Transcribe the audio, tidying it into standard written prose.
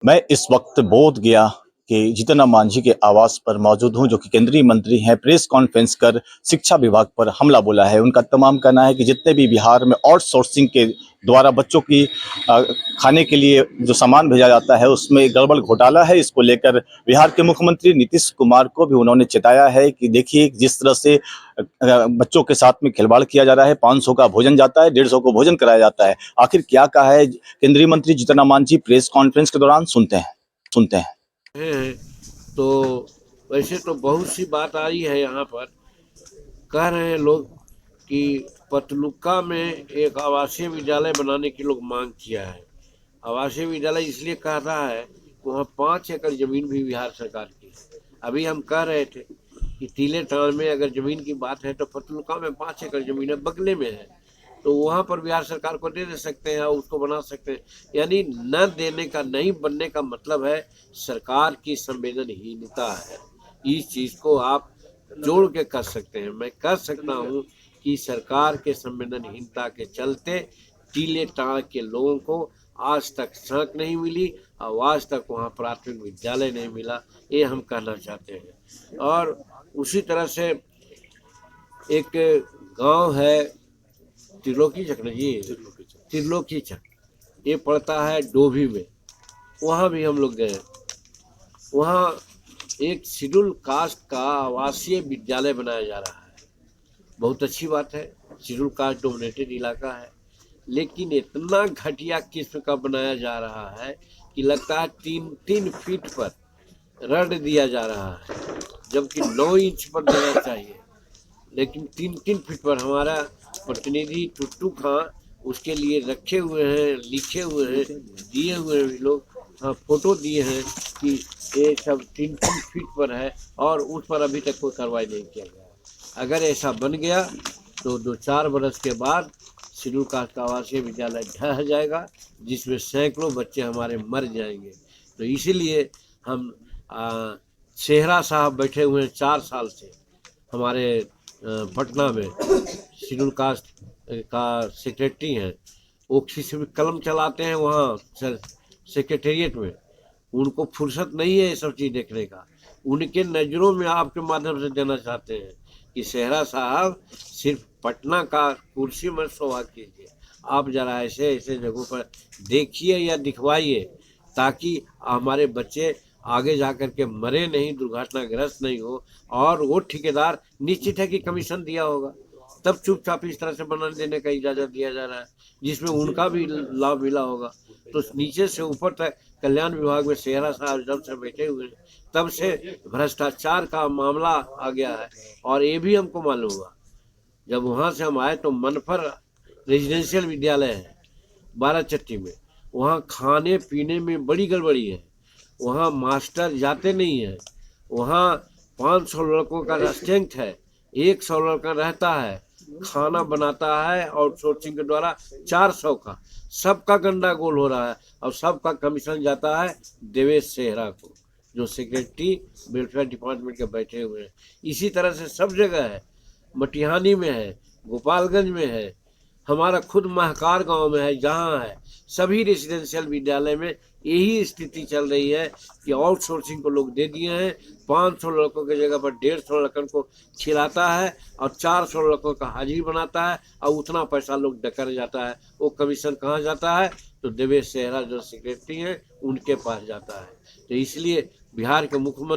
मैं इस वक्त बोध गया कि जीतन राम मांझी के आवास पर मौजूद हूं, जो कि केंद्रीय मंत्री हैं। प्रेस कॉन्फ्रेंस कर शिक्षा विभाग पर हमला बोला है। उनका तमाम कहना है कि जितने भी बिहार में आउटसोर्सिंग के द्वारा बच्चों की खाने के लिए जो सामान भेजा जाता है उसमें गड़बड़ घोटाला है। इसको लेकर बिहार के मुख्यमंत्री नीतीश कुमार को भी उन्होंने चेताया है कि देखिए जिस तरह से बच्चों के साथ में खिलवाड़ किया जा रहा है। 500 का भोजन जाता है, 150 को भोजन कराया जाता है। आखिर क्या कहा है केंद्रीय मंत्री जीतन राम मांझी प्रेस कॉन्फ्रेंस के दौरान? सुनते हैं। हैं तो वैसे तो बहुत सी बात आई है। यहाँ पर कह रहे हैं लोग कि पतलुक्का में एक आवासीय विद्यालय बनाने की लोग मांग किया है। आवासीय विद्यालय इसलिए कह रहा है कि वहाँ 5 एकड़ जमीन भी बिहार सरकार की है। अभी हम कह रहे थे कि टीले टाँड़ में अगर जमीन की बात है तो पतलुक्का में 5 एकड़ जमीन है, बगले में है, तो वहाँ पर बिहार सरकार को दे सकते हैं और उसको बना सकते हैं। यानी न देने का, नहीं बनने का मतलब है सरकार की संवेदनहीनता है। इस चीज़ को आप जोड़ के कर सकते हैं। मैं कह सकता हूँ कि सरकार के संवेदनहीनता के चलते टीले टाँड़ के लोगों को आज तक सड़क नहीं मिली और आज तक वहाँ प्राथमिक विद्यालय नहीं मिला, ये हम कहना चाहते हैं। और उसी तरह से एक गांव है त्रिलोकी चक जी, त्रिलोकी चक, ये पड़ता है डोभी में। वहाँ भी हम लोग गए। वहाँ एक शेड्यूल कास्ट का आवासीय विद्यालय बनाया जा रहा है। बहुत अच्छी बात है, शेड्यूल कास्ट डोमिनेटेड इलाका है, लेकिन इतना घटिया किस्म का बनाया जा रहा है कि लगता है 3-3 फीट पर रड दिया जा रहा है, जबकि 9 इंच पर देना चाहिए, लेकिन 3-3 फीट पर। हमारा प्रतिनिधि टुट्टू खां उसके लिए रखे हुए हैं, लिखे हुए हैं, दिए हुए हैं लोग, हाँ, फोटो दिए हैं कि ये सब 3-3 फीट पर है और उस पर अभी तक कोई कार्रवाई नहीं किया गया। अगर ऐसा बन गया तो 2-4 बरस के बाद शेड्यूल कास्ट का आवासीय विद्यालय ढह जाएगा, जिसमें सैकड़ों बच्चे हमारे मर जाएंगे। तो इसीलिए हम सेहरा साहब बैठे हुए हैं 4 साल से हमारे पटना में, शेड्यूल कास्ट का सेक्रेटरी हैं। वो किसी भी कलम चलाते हैं वहाँ सेक्रेटेरिएट में, उनको फुर्सत नहीं है ये सब चीज़ देखने का। उनके नज़रों में आपके माध्यम से देना चाहते हैं कि सेहरा साहब सिर्फ पटना का कुर्सी में सौभाग्य कीजिए, आप जरा ऐसे ऐसे जगहों पर देखिए या दिखवाइए, ताकि हमारे बच्चे आगे जाकर के मरे नहीं, दुर्घटनाग्रस्त नहीं हो। और वो ठेकेदार निश्चित है कि कमीशन दिया होगा, तब चुपचाप इस तरह से बना देने का इजाज़त दिया जा रहा है, जिसमें उनका भी लाभ मिला होगा। तो नीचे से ऊपर तक कल्याण विभाग में सेहरा साहब जब से बैठे हुए हैं तब से भ्रष्टाचार का मामला आ गया है। और ये भी हमको मालूम हुआ जब वहाँ से हम आए तो मनफर रेजिडेंशियल विद्यालय है बाराचट्टी में, वहाँ खाने पीने में बड़ी गड़बड़ी है। वहाँ मास्टर जाते नहीं हैं। वहाँ 500 लड़कों का स्ट्रेंथ है, 100 लड़का रहता है, खाना बनाता है आउटसोर्सिंग के द्वारा 400 का। सबका गंडा गोल हो रहा है और सबका कमीशन जाता है देवेश सेहरा को, जो सेक्रेटरी वेलफेयर डिपार्टमेंट के बैठे हुए हैं। इसी तरह से सब जगह है, मटिहानी में है, गोपालगंज में है, हमारा खुद महकार गांव में है, जहां है सभी रेजिडेंशियल विद्यालय में यही स्थिति चल रही है कि आउटसोर्सिंग को लोग दे दिए हैं। 500 लड़कों की जगह पर 150 लड़कों को खिलाता है और 400 लड़कों का हाजिरी बनाता है और उतना पैसा लोग डकर जाता है। वो कमीशन कहाँ जाता है? तो देवेश सेहरा जो सेक्रेटरी हैं उनके पास जाता है। तो इसलिए बिहार के मुख्यमंत्री